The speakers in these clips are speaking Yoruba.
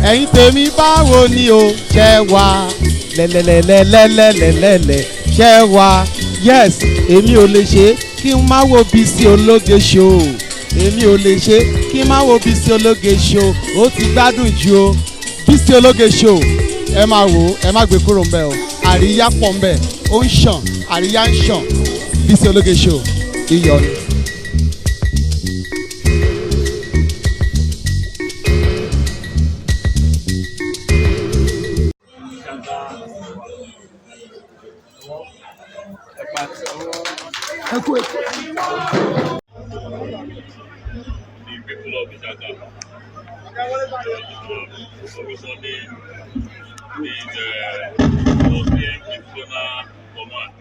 ẹ̀yin tèmi báwo ni o ṣẹ́ wá lẹ́lẹ́lẹ́lẹ́lẹ́lẹ́lẹ́lẹ́ ṣẹ́ wá yes èmi ò lè ṣe kí n má wo Bisi Ologe Show èmi ò lè ṣe kí n má wo Bisi Ologe Show ó ti gbádùn jù o Bisi Ologe Show ẹ máa wò ó ẹ má gbé kúrò ńbẹ̀ o àríyá pọ̀ ńbẹ̀ ó ń ṣàn àríyá ń ṣàn Bisi Ologe Show iyọ̀ ni. The people of Ishaka, Sunday is Muslim Missioner Command.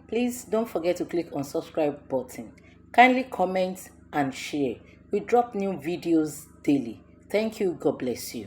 Please don't forget to click on subscribe button. Kindly comment and share. We drop new videos daily. Thank you. God bless you.